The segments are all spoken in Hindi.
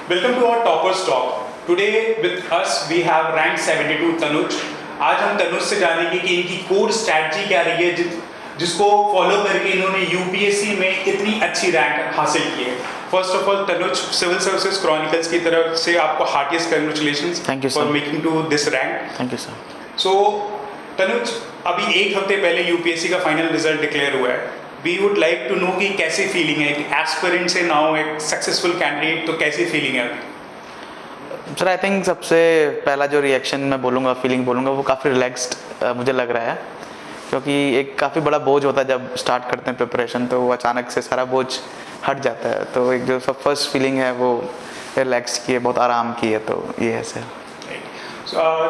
Welcome to our Toppers Talk. Today with us we have rank 72 Tanuj. आज हम तनुज से जानेंगे कि इनकी कोर स्ट्रैटेजी क्या रही है जिसको फॉलो करके इन्होंने यूपीएससी में इतनी अच्छी रैंक हासिल की है. First of all Tanuj, civil services chronicles की तरफ से आपको heartiest congratulations for making to this rank. Thank you sir. So Tanuj, अभी एक हफ्ते पहले यूपीएससी का फाइनल रिजल्ट डिक्लेयर हुआ है. We would like to know कि कैसी फीलिंग है, एक एस्पिरेंट से नाउ एक सक्सेसफुल कैंडिडेट, तो कैसी फीलिंग है? सर आई थिंक सबसे पहला जो रिएक्शन मैं बोलूँगा, फीलिंग बोलूँगा, वो काफ़ी रिलैक्स्ड मुझे लग रहा है, क्योंकि एक काफ़ी बड़ा बोझ होता है जब स्टार्ट करते हैं प्रिपरेशन, तो वो अचानक से सारा बोझ हट जाता है. तो एक जो सब फर्स्ट फीलिंग है वो रिलैक्स की है, बहुत आराम की है. तो ये है सर.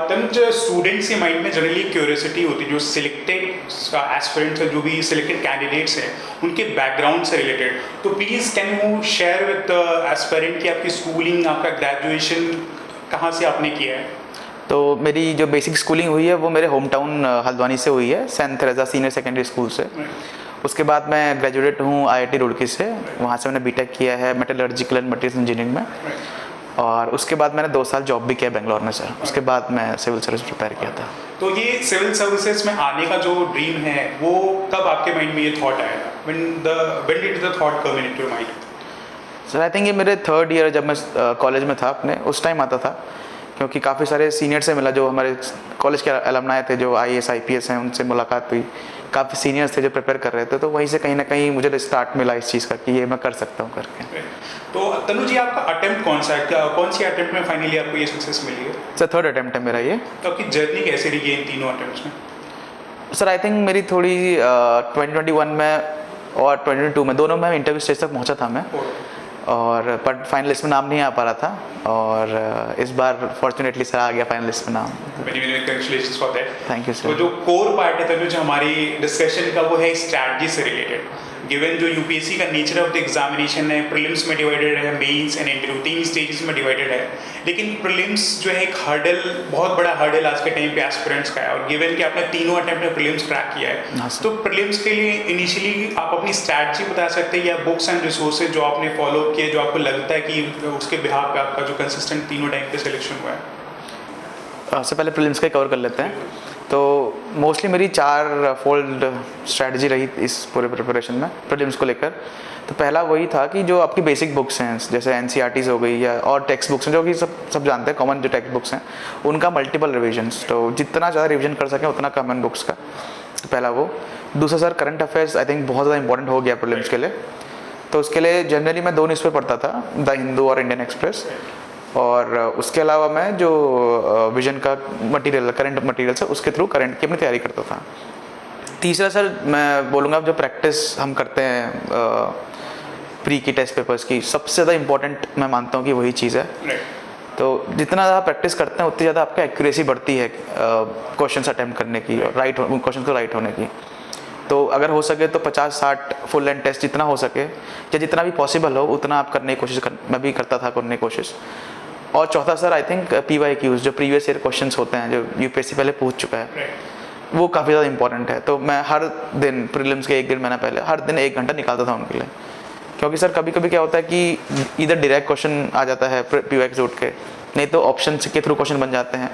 तनुज, स्टूडेंट्स के माइंड में जनरली क्यूरियोसिटी होती है, जो सिलेक्टेड एस्पिरेंट्स हैं, जो भी सिलेक्टेड कैंडिडेट्स हैं, उनके बैकग्राउंड से रिलेटेड. तो please can you share with aspirant कि आपकी स्कूलिंग, आपका ग्रेजुएशन कहाँ से आपने किया है? तो मेरी जो बेसिक स्कूलिंग हुई है वो मेरे होम टाउन हल्द्वानी से हुई है, Saint Teresa senior secondary school से. उसके बाद मैं ग्रेजुएट हूँ IIT रुड़की से. वहाँ से मैंने बीटेक किया है मेटलर्जिकल एंड मटेरियल इंजीनियरिंग में. और उसके बाद मैंने 2 साल जॉब भी किया बेंगलोर में सर. उसके बाद मैं सिविल सर्विस प्रिपेयर किया था. तो ये सिविल सर्विसेज में आने का जो ड्रीम है, वो कब आपके माइंड में ये थॉट आया? when did the thought come into your mind? Sir I think ये मेरे 3rd ईयर जब मैं कॉलेज में था अपने, उस टाइम आता था, क्योंकि काफ़ी सारे सीनियर से मिला, जो हमारे कॉलेज के एलमनाई थे, जो IAS IPS हैं, उनसे मुलाकात हुई. काफ़ी सीनियर्स थे जो प्रिपेयर कर रहे थे, तो वहीं से कहीं ना कहीं मुझे स्टार्ट मिला इस चीज़ का कि ये मैं कर सकता हूँ करके. तो तनु जी, आपका अटेम्प्ट कौन सा है? कौन सी अटेम्प्ट में फाइनली आपको ये सक्सेस मिली है? सर 3rd अटेम्प्ट है मेरा ये. तो आपकी जर्नी कैसे रही है इन तीनों अटेम्प्ट्स में? सर आई थिंक मेरी थोड़ी 2021 में और 2022 में, दोनों में इंटरव्यू स्टेज तक पहुंचा था मैं, और पर फाइनल लिस्ट में नाम नहीं आ पा रहा था, और इस बार फॉर्चुनेटली सर आ गया फाइनल लिस्ट में नाम. Congratulations for that. Thank you तो सर. जो कोर पार्ट है तनुज हमारी डिस्कशन का, वो है स्ट्रैटेजी से रिलेटेड. गिवन जो यूपीएससी का नेचर ऑफ द एग्जामिनेशन है, प्रीलिम्स में डिवाइडेड है, मेंस एंड इंटरव्यू, 3 स्टेजेस में डिवाइडेड है. लेकिन प्रीलिम्स जो है एक हर्डल, बहुत बड़ा हर्डल आज के टाइम पे एस्पिरेंट्स का है. और गिवन कि आपने तीनों अटेम्प्ट में प्रीलिम्स क्रैक किया है, तो प्रीलिम्स के लिए इनिशियली आप अपनी स्ट्रैटेजी बता सकते हैं, या बुक्स एंड रिसोर्सेज जो आपने फॉलो किए, जो आपको लगता है कि उसके बिहाफ पे आपका जो कंसिस्टेंट तीनों टाइम पे सिलेक्शन हुआ है? सबसे पहले प्रीलिम्स का कवर कर लेते हैं. तो मोस्टली मेरी 4 फोल्ड स्ट्रैटेजी रही इस पूरे प्रिपरेशन में प्रीलिम्स को लेकर. तो पहला वही था कि जो आपकी बेसिक बुक्स हैं, जैसे NCERTs हो गई, या और टेक्स्ट बुक्स हैं, जो कि सब जानते हैं, कॉमन जो टेक्स्ट बुक्स हैं, उनका मल्टीपल रिविजन्स. तो जितना ज़्यादा रिविजन कर सकें उतना कॉमन बुक्स का. तो पहला वो. दूसरा sir current affairs I think बहुत ज़्यादा इंपॉर्टेंट हो गया प्रीलिम्स के लिए. तो उसके लिए जनरली मैं 2 न्यूज़पेपर पढ़ता था, द हिंदू और इंडियन एक्सप्रेस. और उसके अलावा मैं जो विजन का मटेरियल, करंट मटेरियल है, उसके थ्रू करंट की अपनी तैयारी करता था. तीसरा सर मैं बोलूँगा, जो प्रैक्टिस हम करते हैं प्री की टेस्ट पेपर्स की, सबसे ज़्यादा इंपॉर्टेंट मैं मानता हूँ कि वही चीज़ है. तो जितना ज़्यादा प्रैक्टिस करते हैं उतनी ज़्यादा आपका एक्यूरेसी बढ़ती है क्वेश्चन अटैम्प्ट करने की, और क्वेश्चन को राइट होने की. तो अगर हो सके तो 50-60 फुल लेंथ टेस्ट जितना हो सके, या जितना भी पॉसिबल हो उतना आप करने की कोशिश मैं भी करता था करने की कोशिश. और चौथा सर आई थिंक PYQs, जो प्रीवियस ईयर क्वेश्चंस होते हैं, जो यूपीएससी पहले पूछ चुका है, वो काफ़ी ज़्यादा इंपॉर्टेंट है. तो मैं हर दिन प्रीलिम्स के 1 दिन महीना पहले हर दिन 1 घंटा निकालता था उनके लिए. क्योंकि सर कभी कभी क्या होता है कि इधर डायरेक्ट क्वेश्चन आ जाता है PYQ से उठ के, नहीं तो ऑप्शन के थ्रू क्वेश्चन बन जाते हैं.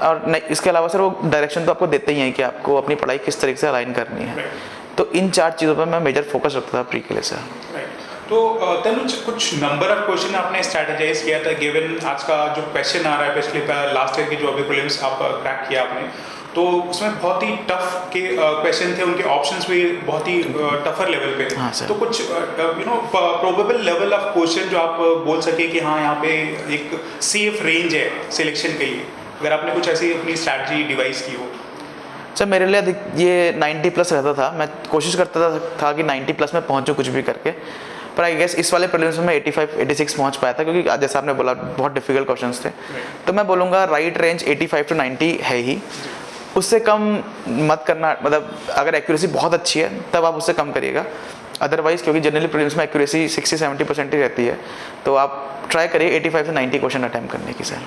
और नहीं, इसके अलावा सर वो डायरेक्शन तो आपको देते ही हैं कि आपको अपनी पढ़ाई किस तरीके से अलाइन करनी है. तो इन 4 चीज़ों पर मैं मेजर फोकस रखता था प्री के लिए सर. तो तनुज, कुछ नंबर ऑफ क्वेश्चन आपने स्ट्रैटेजाइज किया था, गिवन आज का जो क्वेश्चन आ रहा है, पिछले लास्ट ईयर की जो अभी प्रीलिम्स आप क्रैक किया आपने, तो उसमें बहुत ही टफ के क्वेश्चन थे, उनके ऑप्शंस भी बहुत ही टफर लेवल पे. हाँ सर. तो कुछ प्रोबेबल लेवल ऑफ क्वेश्चन जो आप बोल सके कि हाँ यहाँ पे एक सेफ रेंज है सिलेक्शन के लिए, अगर आपने कुछ ऐसी अपनी स्ट्रैटेजी डिवाइस की हो? सर मेरे लिए ये 90+ रहता था. मैं कोशिश करता था कि 90+ में पहुँचूँ कुछ भी करके. पर आई गेस इस वाले प्रीलिम्स में 85-86 पहुंच पाया था, क्योंकि जैसा आपने बोला बहुत डिफिकल्ट क्वेश्चंस थे. तो मैं बोलूँगा राइट रेंज 85 to 90 है ही. उससे कम मत करना, मतलब अगर एक्यूरेसी बहुत अच्छी है तब आप उससे कम करिएगा. अदरवाइज क्योंकि जनरली प्रीलिम्स में एक्यूरेसी 60-70% ही रहती है, तो आप ट्राई करिए 85 से 90 क्वेश्चन अटैम्प्ट करने की सर.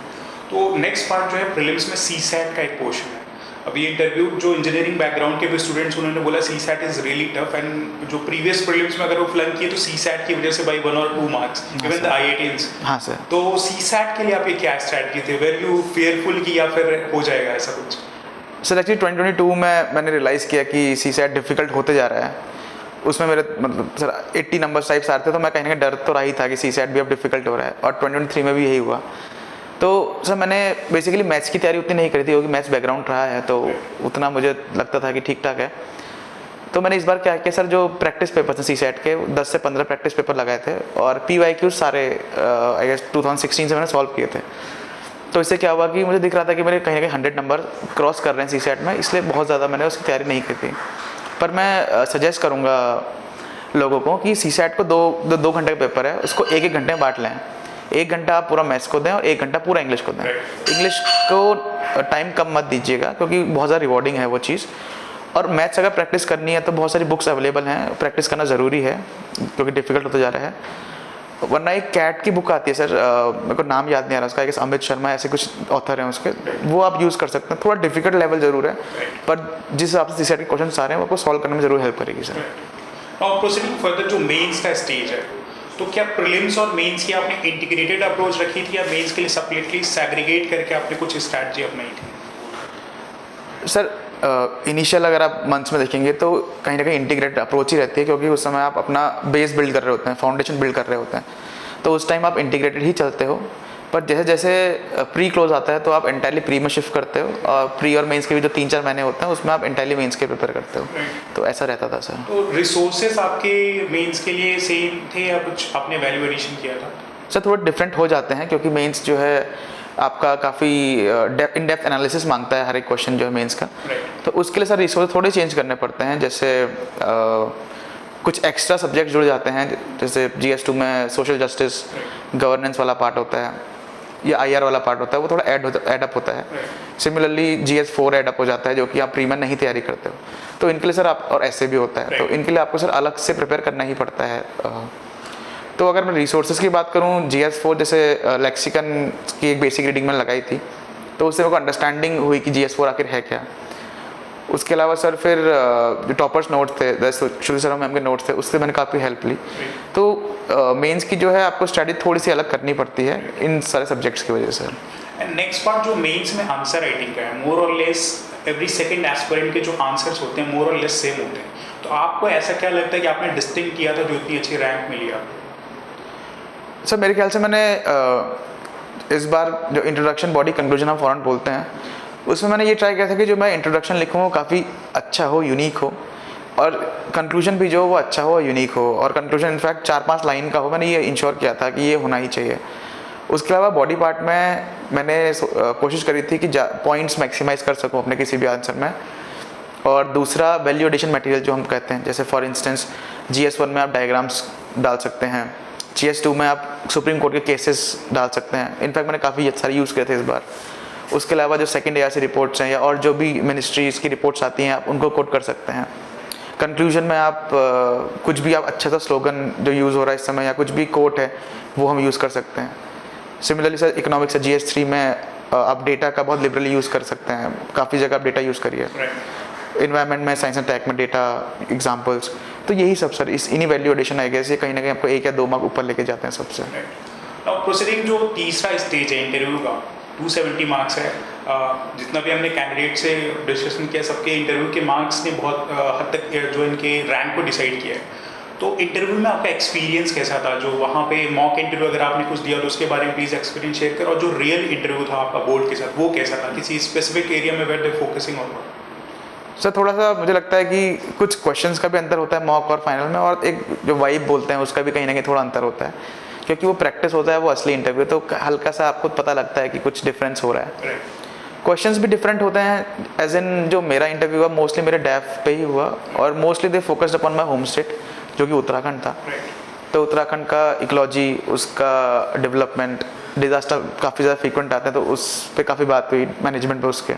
तो नेक्स्ट पार्ट जो है प्रीलिम्स में CSAT का एक पोर्शन है. अभी इंटरव्यू जो इंजीनियरिंग बैकग्राउंड के भी स्टूडेंट्स उन्होंने बोला CSAT is really tough, and जो प्रीवियस प्रीलिम्स में अगर वो फ्लंक किए तो सी सैट की वजह से बाई 1 और 2 मार्क्स, इवन द IITians। हाँ सर। तो सी सैट के लिए आपकी क्या स्ट्रैटेजी थी? वेर यू फेयरफुल की या फिर हो जाएगा ऐसा कुछ? सर एक्चुअली 2022 में मैंने रियलाइज़ किया कि सी सैट डिफ़िकल्ट होते जा रहा है। उसमें मेरे मतलब सर 80 नंबर्स टाइप्स आ रहे थे, तो मैं कहीं ना कहीं डर तो रहा ही था कि सी सैट भी अब डिफ़िकल्ट हो रहा है, और 2023 में भी यही हुआ। तो सर मैंने बेसिकली मैथ्स की तैयारी उतनी नहीं करी थी, क्योंकि मैथ्स बैकग्राउंड रहा है, तो उतना मुझे लगता था कि ठीक ठाक है। तो मैंने इस बार क्या किया सर, जो प्रैक्टिस पेपर थे सी सैट के 10 से 15 प्रैक्टिस पेपर लगाए थे, और PYQ सारे आई गेस 2016 से मैंने सॉल्व किए थे। तो इससे क्या हुआ कि मुझे दिख रहा था कि मेरे कहीं ना कहीं 100 नंबर क्रॉस कर रहे हैं सी सैट में, इसलिए बहुत ज़्यादा मैंने उसकी तैयारी नहीं की थी। पर मैं सजेस्ट करूँगा लोगों को कि सी सैट को दो घंटे का पेपर है, उसको एक घंटे में बांट लें। 1 घंटा आप पूरा मैथ्स को दें और 1 घंटा पूरा इंग्लिश को दें। इंग्लिश को टाइम कम मत दीजिएगा, क्योंकि बहुत ज़्यादा रिवॉर्डिंग है वो चीज़। और मैथ्स अगर प्रैक्टिस करनी है तो बहुत सारी बुक्स अवेलेबल हैं, प्रैक्टिस करना ज़रूरी है, क्योंकि डिफ़िकल्ट होता जा रहा है। वरना एक कैट की बुक आती है सर, मेरे को नाम याद नहीं आ रहा उसका, एक अमित शर्मा ऐसे कुछ ऑथर हैं उसके, वो आप यूज़ कर सकते हैं। थोड़ा डिफिकल्ट लेवल ज़रूर है, पर जिस हिसाब से सी सैट के क्वेश्चन आ रहे हैं वो आपको सॉल्व करने में ज़रूर हेल्प करेगी सर। और प्रोसीडिंग फर्दर, जो मेंस का स्टेज है, तो क्या प्रीलिम्स और मेंस की आपने इंटीग्रेटेड अप्रोच रखी थी, या मेंस के लिए सेपरेटली सेग्रीगेट करके आपने कुछ स्ट्रैटेजी अपनाई थी? सर इनिशियल अगर आप मंथ्स में देखेंगे तो कहीं ना कहीं इंटीग्रेटेड अप्रोच ही रहती है, क्योंकि उस समय आप अपना बेस बिल्ड कर रहे होते हैं, फाउंडेशन बिल्ड कर रहे होते हैं, तो उस टाइम आप इंटीग्रेटेड ही चलते हो। पर जैसे जैसे प्री क्लोज आता है तो आप एंटायरली प्री में शिफ्ट करते हो, और प्री और मेंस के भी जो 3-4 महीने होते हैं उसमें आप एंटायरली मेंस के प्रिपेयर करते हो। तो ऐसा रहता था सर। तो रिसोर्सेज आपके मेंस के लिए सेम थे या कुछ आपने वैल्यू एडिशन किया था? सर थोड़ा डिफरेंट हो जाते हैं, क्योंकि मेंस जो है आपका काफ़ी इन डेप्थ एनालिसिस मांगता है हर एक क्वेश्चन जो है मेंस का। तो उसके लिए सर रिसोर्स थोड़े चेंज करने पड़ते हैं। जैसे कुछ एक्स्ट्रा सब्जेक्ट जुड़ जाते हैं, जैसे GS2 में सोशल जस्टिस गवर्नेंस वाला पार्ट होता है, या IR वाला पार्ट होता है, वो थोड़ा एडअप होता है। सिमिलरली GS4 एडअप हो जाता है, जो कि आप प्री में नहीं तैयारी करते हो। तो इनके लिए सर आप, और ऐसे भी होता है, तो इनके लिए आपको सर अलग से प्रिपेयर करना ही पड़ता है। तो अगर मैं रिसोर्सेज की बात करूँ, GS4 जैसे लेक्सिकन की एक बेसिक रीडिंग मैंने लगाई थी, तो उससे मेरे को अंडरस्टैंडिंग हुई कि GS4 आखिर है क्या। उसके अलावा सर फिर जो टॉपर्स नोट थे, श्रुति शर्मा मैम के नोट थे, उससे मैंने काफ़ी हेल्प ली। तो मेंस की जो है आपको स्टडी थोड़ी सी अलग करनी पड़ती है इन सारे सब्जेक्ट्स की वजह से। एंड नेक्स्ट पार्ट जो मेंस में आंसर राइटिंग का है, मोर और लेस एवरी सेकंड एस्पिरेंट के जो आंसर्स होते हैं मोर और लेस सेम होते हैं। तो आपको ऐसा क्या लगता है कि आपने डिस्टिंक्ट किया था जो इतनी अच्छी रैंक मिली आपको? सर मेरे ख्याल से मैंने इस बार जो इंट्रोडक्शन बॉडी कंक्लूजन हम फॉरन बोलते हैं, उसमें मैंने ये ट्राई किया था कि जो मैं इंट्रोडक्शन लिखूँ वो काफ़ी अच्छा हो, यूनिक हो, और कंक्लूजन भी जो वो अच्छा हो, यूनिक हो, और कंक्लूजन इनफैक्ट 4-5 लाइन का हो। मैंने ये इंश्योर किया था कि ये होना ही चाहिए। उसके अलावा बॉडी पार्ट में मैंने कोशिश करी थी कि पॉइंट्स मैक्सिमाइज़ कर सकूँ अपने किसी भी आंसर में। और दूसरा वैल्यू एडिशन मटेरियल जो हम कहते हैं, जैसे फॉर इंस्टेंस GS1 में आप डायग्राम्स डाल सकते हैं, GS2 में आप सुप्रीम कोर्ट के केसेस डाल सकते हैं। इनफैक्ट मैंने काफ़ी सारे यूज़ किए थे इस बार। उसके अलावा जो सेकंड ARC रिपोर्ट्स हैं, या और जो भी मिनिस्ट्रीज़ की रिपोर्ट्स आती हैं, आप उनको कोट कर सकते हैं। कंक्लूजन में आप कुछ भी आप अच्छा सा स्लोगन जो यूज़ हो रहा है इस समय, या कुछ भी कोट है, वो हम यूज़ कर सकते हैं। सिमिलरली सर इकोनॉमिक्स से GS3 में आप डेटा का बहुत लिबरली यूज़ कर सकते हैं, काफ़ी जगह आप डेटा यूज़ करिए। इन्वायरमेंट में, साइंस एंड टेक में डेटा एग्जांपल्स, तो यही सब सर इन्हीं वैल्यू एडिशन आई गेस ये कहीं ना कहीं आपको 1 या 2 मार्क ऊपर लेके जाते हैं सबसे। प्रोसीडिंग जो तीसरा स्टेज है इंटरव्यू का, 270 मार्क्स है। जितना भी हमने कैंडिडेट से डिस्कशन किया, सबके इंटरव्यू के मार्क्स ने बहुत हद तक जो इनके रैंक को डिसाइड किया है। तो इंटरव्यू में आपका एक्सपीरियंस कैसा था? जो वहाँ पे मॉक इंटरव्यू अगर आपने कुछ दिया तो उसके बारे में प्लीज़ एक्सपीरियंस शेयर करें, और जो रियल इंटरव्यू था आपका बोर्ड के साथ, वो कैसा था? किसी स्पेसिफिक एरिया में where they focusing on? Sir थोड़ा सा मुझे लगता है कि कुछ क्वेश्चंस का भी अंतर होता है मॉक और फाइनल में, और एक जो वाइब बोलते हैं उसका भी कहीं ना कहीं थोड़ा अंतर होता है, क्योंकि वो प्रैक्टिस होता है, वो असली इंटरव्यू, तो हल्का सा आपको पता लगता है कि कुछ डिफरेंस हो रहा है। क्वेश्चंस भी डिफरेंट होते हैं, एज इन जो मेरा इंटरव्यू हुआ मोस्टली मेरे डैफ पे ही हुआ, और mostly they focused upon my home state जो कि उत्तराखंड था। तो उत्तराखंड का इकोलॉजी, उसका डेवलपमेंट, डिजास्टर काफ़ी ज़्यादा फ्रीक्वेंट आते हैं, तो उस पर काफ़ी बात हुई मैनेजमेंट पे उसके।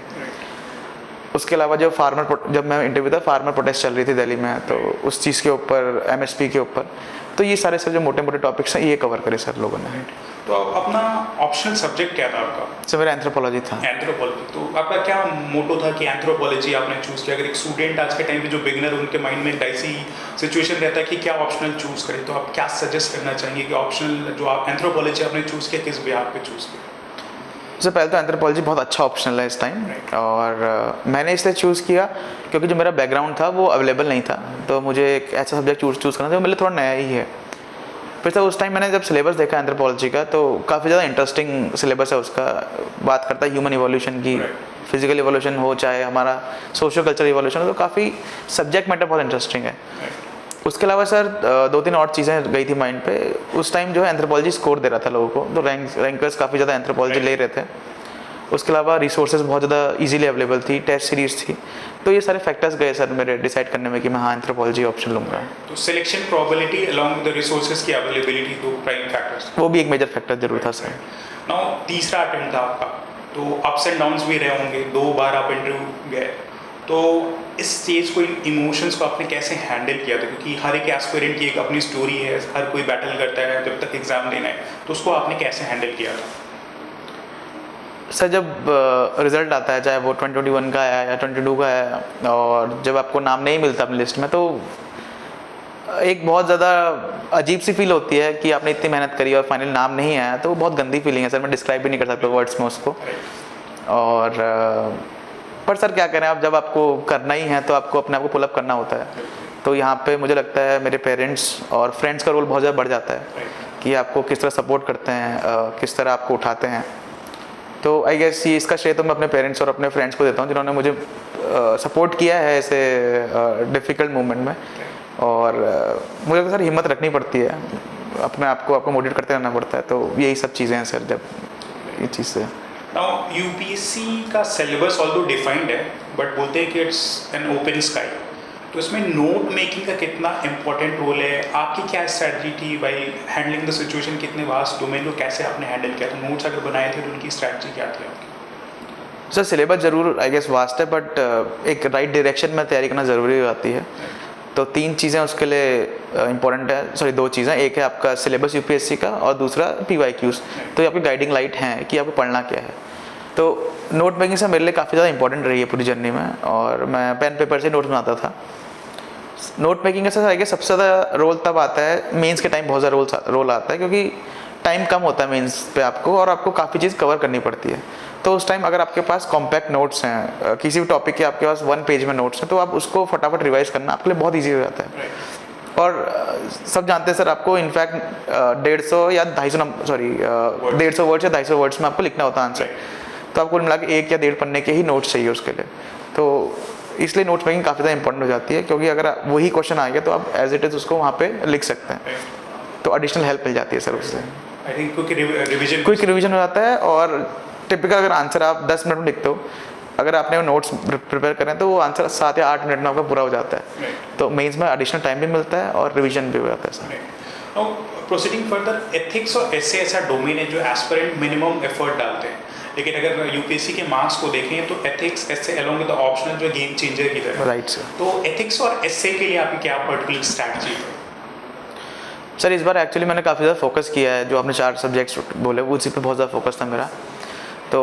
उसके अलावा जो जब मैं इंटरव्यू था फार्मर प्रोटेस्ट चल रही थी दिल्ली में, तो उस चीज़ के ऊपर, एमएसपी के ऊपर, तो ये सारे सर जो मोटे मोटे टॉपिक्स हैं ये कवर करे सर लोगों ने। तो अपना ऑप्शनल सब्जेक्ट क्या था आपका? सर मेरा एंथ्रोपोलॉजी था। एंथ्रोपोलॉजी। तो आपका क्या मोटो था कि एंथ्रोपोलॉजी आपने चूज़ किया? अगर एक स्टूडेंट आज के टाइम पे जो बिगिनर, उनके माइंड में एक ऐसी सिचुएशन रहता है कि क्या ऑप्शनल चूज़ करें, तो आप क्या सजेस्ट करना चाहेंगे कि ऑप्शनल जो आप एंथ्रोपोलॉजी आपने चूज़ किया, किस बिहाफ पे चूज़ किया? सबसे पहले तो एंथ्रोपोलॉजी बहुत अच्छा ऑप्शनल है इस टाइम, और मैंने इसलिए चूज़ किया क्योंकि जो मेरा बैकग्राउंड था वो अवेलेबल नहीं था, तो मुझे एक ऐसा सब्जेक्ट चूज़ करना था जो मेरे लिए थोड़ा नया ही है। फिर सर उस टाइम मैंने जब सिलेबस देखा एंथ्रोपोलॉजी का, तो काफ़ी ज़्यादा इंटरेस्टिंग सिलेबस है उसका। बात करता है ह्यूमन इवोल्यूशन की, फिजिकल इवोल्यूशन हो चाहे हमारा सोशो कल्चर इवोल्यूशन हो, तो काफ़ी सब्जेक्ट मैटर बहुत इंटरेस्टिंग है। उसके अलावा सर 2-3 और चीज़ें गई थी माइंड पे। उस टाइम जो है एंथ्रोपोलॉजी स्कोर दे रहा था लोगों को, तो रैंकर्स काफ़ी ज़्यादा एंथ्रोपोलॉजी ले रहे थे। उसके अलावा रिसोर्सेज बहुत ज़्यादा इजीली अवेलेबल थी, टेस्ट सीरीज थी, तो ये सारे फैक्टर्स गए सर मेरे डिसाइड करने में कि मैं हाँ एंथ्रोपोलॉजी ऑप्शन लूँगा। तो selection probability along with the resources की अवेलेबिलिटी, दो प्राइम फैक्टर्स, वो भी एक मेजर फैक्टर जरूर था सर। नाउ तीसरा अटेम्प्ट था आपका, तो अप्स एंड डाउन्स भी रहे होंगे, 2 बार आप इंटरव्यू गए, तो इस स्टेज को, इन इमोशंस को आपने कैसे हैंडल किया था? क्योंकि हर एक एस्पिरेंट की एक अपनी स्टोरी है, हर कोई बैटल करता है जब तक एग्ज़ाम देना है, तो उसको आपने कैसे हैंडल किया था? सर जब रिज़ल्ट आता है, चाहे वो 2021 का आया या 22 का आया, और जब आपको नाम नहीं मिलता अपनी लिस्ट में, तो एक बहुत ज़्यादा अजीब सी फील होती है कि आपने इतनी मेहनत करी और फाइनल नाम नहीं आया, तो वो बहुत गंदी फीलिंग है सर, मैं डिस्क्राइब भी नहीं कर सकता वर्ड्स में उसको। और पर सर क्या करें, आप जब आपको करना ही है तो आपको अपने आप को पुल अप करना होता है। तो यहाँ पे मुझे लगता है मेरे पेरेंट्स और फ्रेंड्स का रोल बहुत ज़्यादा बढ़ जाता है कि आपको किस तरह सपोर्ट करते हैं, किस तरह आपको उठाते हैं। तो आई गेस ये इसका श्रेय तो मैं अपने पेरेंट्स और अपने फ्रेंड्स को देता हूँ, जिन्होंने मुझे सपोर्ट किया है ऐसे डिफ़िकल्ट मोमेंट में। और मुझे तो सर हिम्मत रखनी पड़ती है, अपने आप को आपको मोटिवेट करते रहना पड़ता है, तो यही सब चीज़ें हैं सर जब ये चीज़ से। नाउ यूपीएससी का सिलेबस ऑल्दो डिफाइंड है, बट बोलते हैं कि इट्स एन ओपन स्काई, तो इसमें नोट मेकिंग का कितना इंपॉर्टेंट रोल है? आपकी क्या स्ट्रैटेजी थी भाई हैंडलिंग द सिचुएशन? कितने वास्ट डोमेन को कैसे आपने हैंडल किया? तो नोट्स अगर बनाए थे तो उनकी स्ट्रैटेजी क्या थी आपकी? सर सिलेबस ज़रूर आई गेस वास्ट है, बट एक राइट डायरेक्शन में तैयारी करना ज़रूरी हो जाती है। तो 3 चीज़ें उसके लिए इंपॉर्टेंट है, सॉरी 2 चीज़ें, एक है आपका सिलेबस यूपीएससी का और दूसरा PYQs। तो ये आपकी गाइडिंग लाइट हैं कि आपको पढ़ना क्या है। तो नोट मेकिंग से मेरे लिए काफ़ी ज़्यादा इंपॉर्टेंट रही है पूरी जर्नी में, और मैं पेन पेपर से नोट्स बनाता था। नोट मेकिंग का सर आई गेस सबसे ज़्यादा रोल तब आता है मेंस के टाइम, बहुत ज़्यादा रोल आता है, क्योंकि टाइम कम होता है मेंस पे आपको, और आपको काफ़ी चीज़ कवर करनी पड़ती है। तो उस टाइम अगर आपके पास कॉम्पैक्ट नोट्स हैं, किसी भी टॉपिक के आपके पास 1 पेज में नोट्स हैं, तो आप उसको फटाफट रिवाइज करना आपके लिए बहुत ईजी हो जाता है। और सब जानते हैं सर, आपको इनफैक्ट 150 या 250 सॉरी 150 वर्ड्स या 250 वर्ड्स में आपको लिखना होता है आंसर। तो आपको मिला के 1 या 1.5 पन्ने के ही नोट्स चाहिए उसके लिए। तो इसलिए नोट मेकिंग काफ़ी ज़्यादा इंपॉर्टेंट हो जाती है, क्योंकि अगर वही क्वेश्चन आ गया तो आप एज इट इज़ उसको वहाँ पे लिख सकते हैं, तो एडिशनल हेल्प मिल जाती है सर उससे। आई थिंक क्विक रिविजन हो जाता है, और टिपिकल अगर आंसर आप 10 मिनट में लिखते हो, अगर आपने वो नोट्स प्रिपेयर करें तो वो आंसर 7 या 8 मिनट में आपका पूरा हो जाता है। तो मेंस में एडिशनल टाइम भी मिलता है और रिवीजन भी हो जाता है sir. Now proceeding further, ethics और ऐसे ऐसा डोमेन है जो एस्पिरेंट मिनिमम एफर्ट डालते हैं, लेकिन अगर यूपीएससी के मार्क्स को देखें तो एथिक्स ऐसे अलॉन्ग विद द ऑप्शनल जो गेम चेंजर की तरह। Right sir. तो एथिक्स और एसे के लिए आपकी क्या पर्टिकुलर स्ट्रैटेजी है? सर इस बार एक्चुअली मैंने काफ़ी ज़्यादा फोकस किया है, जो आपने 4 सब्जेक्ट्स बोले वो उसी पे बहुत ज़्यादा फोकस था मेरा। तो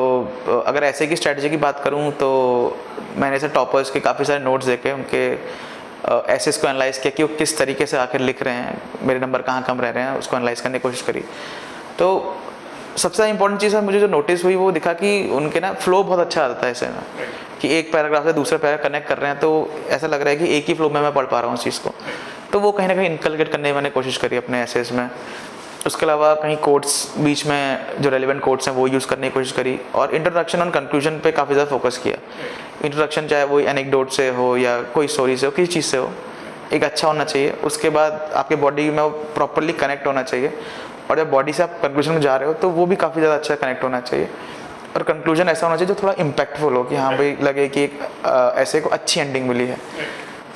अगर ऐसे की स्ट्रैटेजी की बात करूं तो मैंने सर टॉपर्स के काफ़ी सारे नोट्स देखे, उनके एसेस को एनालाइज़ किया कि वो किस तरीके से आकर लिख रहे हैं, मेरे नंबर कहाँ कम रह रहे हैं, उसको एनालाइज़ करने की कोशिश करी। तो सबसे इंपॉर्टेंट चीज़ है मुझे जो नोटिस हुई, वो दिखा कि उनके ना फ्लो बहुत अच्छा आता है ऐसे में, कि एक पैराग्राफ से दूसरे पैराग्राफ कनेक्ट कर रहे हैं, तो ऐसा लग रहा है कि एक ही फ्लो में मैं पढ़ पा रहा हूँ उस चीज़ को। तो वो कहीं ना कहीं इनकलकेट करने की मैंने कोशिश करी अपने एसेस में। उसके अलावा कहीं कोट्स बीच में जो रेलिवेंट कोट्स हैं वो यूज़ करने की कोशिश करी, और इंट्रोडक्शन और कंक्लूजन पे काफ़ी ज़्यादा फोकस किया। इंट्रोडक्शन चाहे वो एनेक्डोट से हो या कोई स्टोरी से हो, किसी चीज़ से हो, एक अच्छा होना चाहिए। उसके बाद आपके बॉडी में वो प्रॉपरली कनेक्ट होना चाहिए, और जब बॉडी से आप कंक्लूजन में जा रहे हो तो वो भी काफ़ी ज़्यादा अच्छा कनेक्ट होना चाहिए। और कंक्लूजन ऐसा होना चाहिए जो थोड़ा इम्पैक्टफुल हो, कि हाँ भाई लगे कि एक ऐसे को अच्छी एंडिंग मिली है।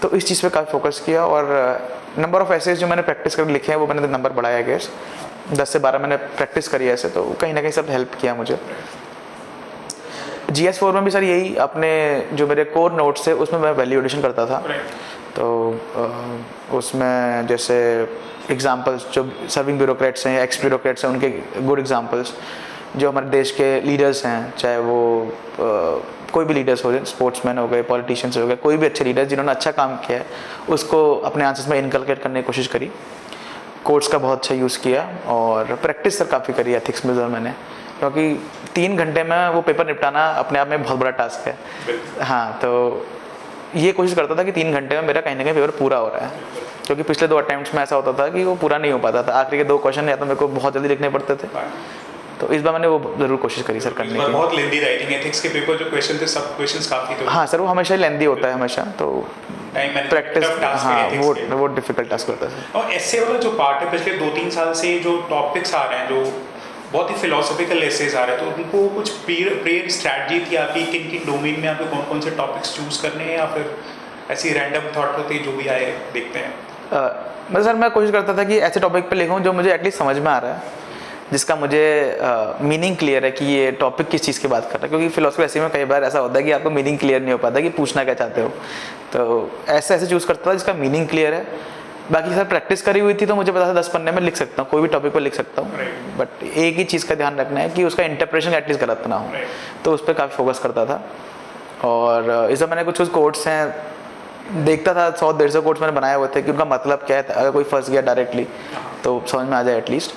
तो इस चीज़ पे काफ़ी फोकस किया, और नंबर ऑफ ऐसे जो मैंने प्रैक्टिस करके लिखे हैं वो मैंने नंबर बढ़ाया है, गेस 10 से 12 मैंने प्रैक्टिस करी है ऐसे, तो कहीं ना कहीं सब हेल्प किया मुझे। GS4 में भी सर यही अपने जो मेरे कोर नोट्स थे उसमें मैं वैल्यूएशन करता था। तो उसमें जैसे एग्जांपल्स जो सर्विंग ब्यूरोक्रेट्स हैं या एक्स ब्यूरोक्रेट्स हैं उनके गुड एग्जांपल्स, जो हमारे देश के लीडर्स हैं, चाहे वो कोई भी लीडर्स हो, स्पोर्ट्समैन हो गए, पॉलिटिशियंस हो गए, कोई भी अच्छे लीडर्स जिन्होंने अच्छा काम किया है उसको अपने आंसर्स में इनकलकेट करने की कोशिश करी। कोट्स का बहुत अच्छा यूज़ किया और प्रैक्टिस सर काफ़ी करी एथिक्स में मैंने, क्योंकि 3 घंटे में वो पेपर निपटाना अपने आप में बहुत बड़ा टास्क है। हाँ, तो ये कोशिश करता था कि 3 घंटे में मेरा कहीं ना कहीं पेपर पूरा हो रहा है, क्योंकि पिछले 2 अटेम्प्ट्स में ऐसा होता था कि वो पूरा नहीं हो पाता था। आखिरी के 2 क्वेश्चन या तो मेरे को बहुत जल्दी लिखने पड़ते थे, तो इस बार मैंने वो ज़रूर कोशिश करी सर करने की। बहुत लेंदी राइटिंग एथिक्स के पेपर जो क्वेश्चन थे सब क्वेश्चंस काफ़ी थे। हाँ सर, वो हमेशा ही लेंदी होता है हमेशा, तो प्रैक्टिस, हाँ वो डिफिकल्ट टास्क होता है। और ऐसे वाला जो पार्ट है पिछले 2-3 साल से जो टॉपिक्स आ रहे हैं जो बहुत ही फिलोसॉफिकल एसेज आ रहे हैं, तो उनको कुछ प्रेयर स्ट्रैटेजी थी आपकी किन किन डोमेन में आपको कौन कौन से टॉपिक्स चूज करने हैं, या फिर ऐसी रैंडम थॉट होती जो भी आए देखते हैं? मतलब सर मैं कोशिश करता था कि ऐसे टॉपिक पे लिखूं जो मुझे एटलीस्ट समझ में आ रहा है, जिसका मुझे मीनिंग क्लियर है कि ये टॉपिक किस चीज़ की बात कर रहा है। क्योंकि फिलोसफी ऐसे में कई बार ऐसा होता है कि आपको मीनिंग क्लियर नहीं हो पाता कि पूछना क्या चाहते हो, तो ऐसे चूज़ करता था जिसका मीनिंग क्लियर है। बाकी सर प्रैक्टिस करी हुई थी तो मुझे पता था 10 पन्ने में लिख सकता हूँ, कोई भी टॉपिक पर लिख सकता हूँ, बट एक ही चीज़ का ध्यान रखना है कि उसका इंटरप्रेशन एटलीस्ट गलत ना हो, तो उस पर काफ़ी फोकस करता था। और इस मैंने कुछ कोट्स हैं देखता था, 100-150 कोट्स मैंने बनाए हुए थे कि उनका मतलब क्या है, अगर कोई फंस गया डायरेक्टली तो समझ में आ जाए एटलीस्ट।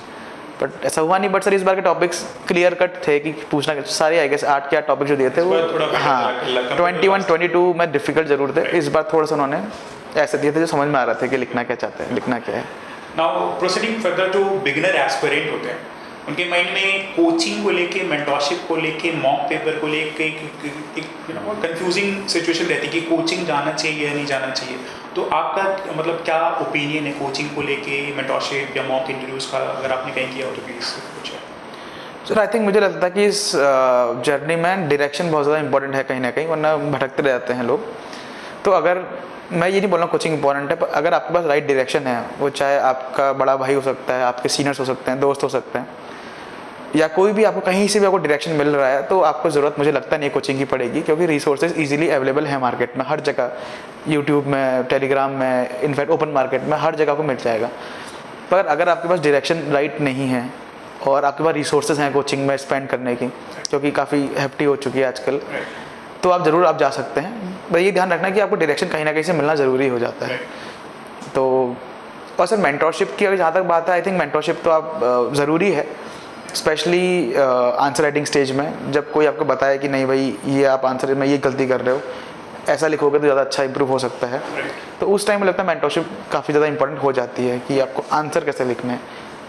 बट ऐसा हुआ नहीं। बट सर इस बार के टॉपिक्स क्लियर कट थे कि पूछना सारे आई गेस 8 के 8 टॉपिक जो दिए थे वो, हाँ 21-22 में डिफिकल्ट जरूर थे। इस बार थोड़ा सा उन्होंने ऐसे दिए थे जो समझ में आ रहा था कि लिखना क्या चाहते हैं, लिखना क्या है। नाउ प्रोसीडिंग फर्दर, जो बिगिनर एस्पिरेंट होते हैं उनके माइंड में कोचिंग को लेके, मेंटरशिप को लेके, मॉक पेपर को लेके एक कंफ्यूजिंग सिचुएशन रहती है कि कोचिंग जाना चाहिए या नहीं जाना चाहिए। तो आपका मतलब क्या ओपिनियन है कोचिंग को लेके, मेंटरशिप या मॉक इंटरव्यूज़ का, अगर आपने कहीं किया हो तो प्लीज़ कुछ है? सर आई थिंक मुझे लगता है कि इस जर्नी में डायरेक्शन बहुत ज़्यादा इंपॉर्टेंट है कहीं ना कहीं, वरना भटकते रह जाते हैं लोग। तो अगर मैं ये नहीं बोल रहा कोचिंग इंपॉर्टेंट है, पर अगर आपके पास राइट डायरेक्शन है, वो चाहे आपका बड़ा भाई हो सकता है, आपके सीनियर्स हो सकते हैं, दोस्त हो सकते हैं, या कोई भी आपको कहीं से भी आपको डायरेक्शन मिल रहा है, तो आपको ज़रूरत मुझे लगता नहीं कोचिंग की पड़ेगी, क्योंकि रिसोर्सेज इजीली अवेलेबल है मार्केट में, हर जगह, यूट्यूब में, टेलीग्राम में, इनफैक्ट ओपन मार्केट में हर जगह को मिल जाएगा। पर अगर आपके पास डायरेक्शन राइट नहीं है और आपके पास रिसोर्सेज हैं कोचिंग में स्पेंड करने की, क्योंकि काफ़ी हैप्टी हो चुकी है आजकल, तो आप ज़रूर आप जा सकते हैं। बस ये ध्यान रखना कि आपको डायरेक्शन कहीं ना कहीं से मिलना ज़रूरी हो जाता है। तो और सर मेंटरशिप की अगर जहाँ तक बात है, आई थिंक मेंटरशिप तो आप ज़रूरी है, स्पेशली आंसर राइटिंग स्टेज में। जब कोई आपको बताए कि नहीं भाई ये आप आंसर में ये गलती कर रहे हो, ऐसा लिखोगे तो ज़्यादा अच्छा इंप्रूव हो सकता है, तो उस टाइम में लगता है मेंटरशिप काफ़ी ज़्यादा इंपॉर्टेंट हो जाती है कि आपको आंसर कैसे लिखने हैं,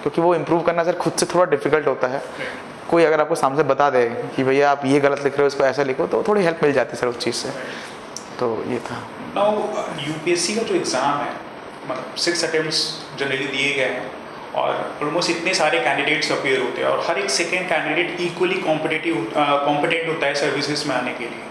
क्योंकि वो इंप्रूव करना सर खुद से थोड़ा डिफिकल्ट होता है। कोई अगर आपको सामने से बता दे कि भैया आप ये गलत लिख रहे हो, इसको ऐसा लिखो, तो थोड़ी हेल्प मिल जाती है सर उस चीज़ से। तो ये था। नाउ यूपीएससी का जो एग्ज़ाम है, मतलब 6 अटेम्प्ट्स जनरली दिए गए हैं और ऑलमोस्ट इतने सारे कैंडिडेट्स अपीयर होते हैं और हर एक सेकेंड कैंडिडेट इक्वली कॉम्पिटेंट होता है सर्विसेज में आने के लिए।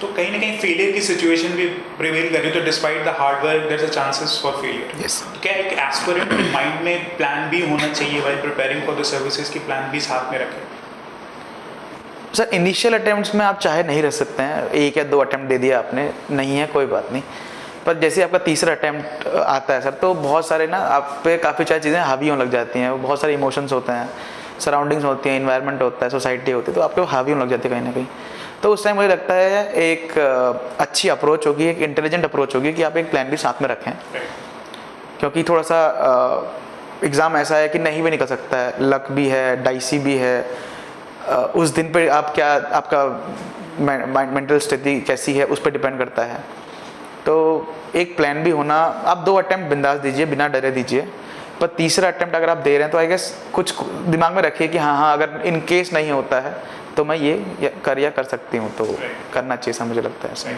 तो कहीं ना कहीं फेलियर की सिचुएशन भी प्रिवेल कर रही है, तो despite the hard work there is a chances for failure. क्या एक एस्पिरेंट के माइंड में प्लान बी होना चाहिए while preparing for the services की, प्लान बी साथ में रखें? सर इनिशियल अटेम्प्ट्स में आप चाहे नहीं रह सकते हैं, 1 या 2 अटेम्प्ट दे दिया आपने, नहीं है कोई बात नहीं, पर जैसे आपका तीसरा अटेम्प्ट आता है सर, तो बहुत सारे ना आप पे काफ़ी सारी चीज़ें हावी होने लग जाती हैं, बहुत सारे इमोशंस होते हैं, सराउंडिंग्स होती हैं, इन्वायरमेंट होता है, सोसाइटी होती है, तो आपके हावी होने लग जाती है कहीं ना कहीं। तो उस टाइम मुझे लगता है एक अच्छी अप्रोच होगी, एक इंटेलिजेंट अप्रोच होगी कि आप एक प्लान भी साथ में रखें, क्योंकि थोड़ा सा एग्ज़ाम ऐसा है कि नहीं भी निकल सकता है, लक भी है, डाइसी भी है, उस दिन पे आप क्या, आपका मेंटल स्थिति कैसी है उस पर डिपेंड करता है। तो एक प्लान भी होना, आप 2 अटेम्प्ट बिंदास दीजिए, बिना डरे दीजिए, पर तीसरा अटेम्प्ट अगर आप दे रहे हैं तो आई गेस कुछ दिमाग में रखिए कि हाँ अगर इन केस नहीं होता है तो मैं ये कर सकती हूँ, तो करना चाहिए सा मुझे लगता है।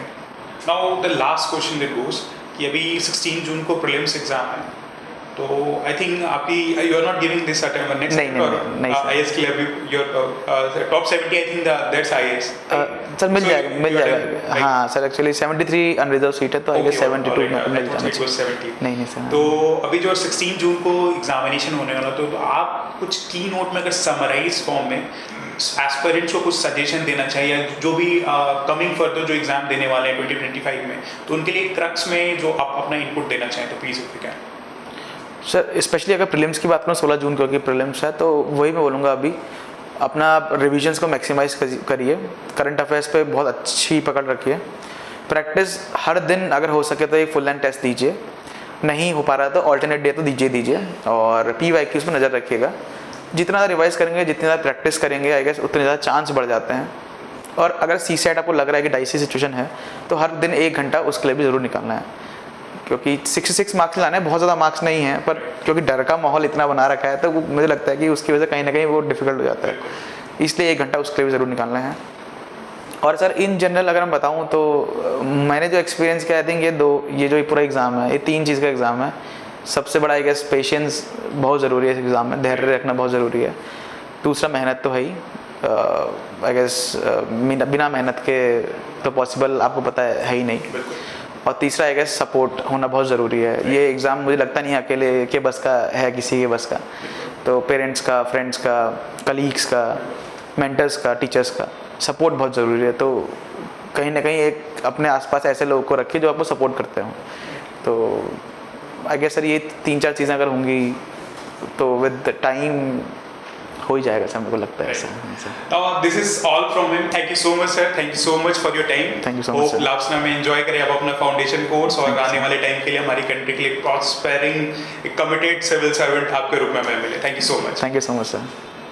Now the last question that goes कि अभी 16 जून को प्रीलिम्स एग्जाम है, तो आई थिंक आपकी you are not giving this attempt next नहीं, sir. आईएएस के लिए अभी your top 70 I think that's IAS sir मिल जाएगा हाँ सर, एक्चुअली 73 अनरिजर्व सीट है, तो आई गेस 72 में मिल जाना चाहिए। नहीं सर। तो अभी जो 16 जून को एग्जामिनेशन होने वाला, तो आप कुछ की नोट में अगर समराइज फॉर्म में एस्पिरेंट्स को कुछ सजेशन देना चाहिए, या जो भी कमिंग फर्दर जो एग्जाम देने वाले हैं 2025 में, तो उनके लिए क्रक्स में जो आप अपना इनपुट देना चाहें तो please if you can. Sir specially अगर प्रीलिम्स की बात करूँ 16 जून को की प्रीलिम्स है, तो वही मैं बोलूँगा अभी अपना रिविजन्स को मैक्सिमाइज करिए, करंट अफेयर्स पे बहुत अच्छी पकड़ रखिए, प्रैक्टिस हर दिन अगर हो सके तो एक फुल एंड टेस्ट दीजिए, नहीं हो पा रहा तो ऑल्टरनेट डे तो दीजिए, और PYQs पर नज़र रखिएगा। जितना ज़्यादा रिवाइज करेंगे, जितनी ज़्यादा प्रैक्टिस करेंगे, आई गेस उतने ज़्यादा चांस बढ़ जाते हैं। और अगर CSAT आपको लग रहा है कि डाइसी सिचुएशन है, तो हर दिन 1 घंटा उसके लिए भी ज़रूर निकालना है, क्योंकि 66 मार्क्स लाने हैं, बहुत ज़्यादा मार्क्स नहीं है, पर क्योंकि डर का माहौल इतना बना रखा है, तो मुझे लगता है कि उसकी वजह से कहीं ना कहीं वो डिफिकल्ट हो जाता है, इसलिए 1 घंटा उसके लिए भी ज़रूर निकालना है। और सर इन जनरल अगर मैं बताऊँ तो मैंने जो एक्सपीरियंस किया, आई थिंक ये जो पूरा एग्ज़ाम है, ये 3 चीज़ का एग्ज़ाम है। सबसे बड़ा आई गेस पेशेंस बहुत ज़रूरी है इस एग्ज़ाम में, धैर्य रखना बहुत ज़रूरी है। दूसरा मेहनत तो है ही, आई गेस बिना मेहनत के तो पॉसिबल आपको पता है ही नहीं। और तीसरा आई गेस सपोर्ट होना बहुत ज़रूरी है। ये एग्ज़ाम मुझे लगता नहीं अकेले के बस का है, किसी के बस का, तो पेरेंट्स का, फ्रेंड्स का, कलीग्स का, मेंटर्स का, टीचर्स का सपोर्ट बहुत ज़रूरी है। तो कहीं ना कहीं एक अपने आसपास ऐसे लोगों को रखिए जो आपको सपोर्ट करते हो। तो आई गेस सर ये 3-4 चीज़ें अगर होंगी तो विद टाइम हो ही जाएगा सर, मेरे को लगता है sir. This is all from him. Thank you so much sir, thank you so much for your time. Thank you so much sir. लाप्सना में एंजॉय करें आप अपना फाउंडेशन कोर्स, और आने वाले टाइम के लिए हमारी कंट्री के लिए प्रॉस्पेरिंग कमिटेड सिविल सर्वेंट आपके रूप में हमें मिले। Thank you so much. Thank you so much sir.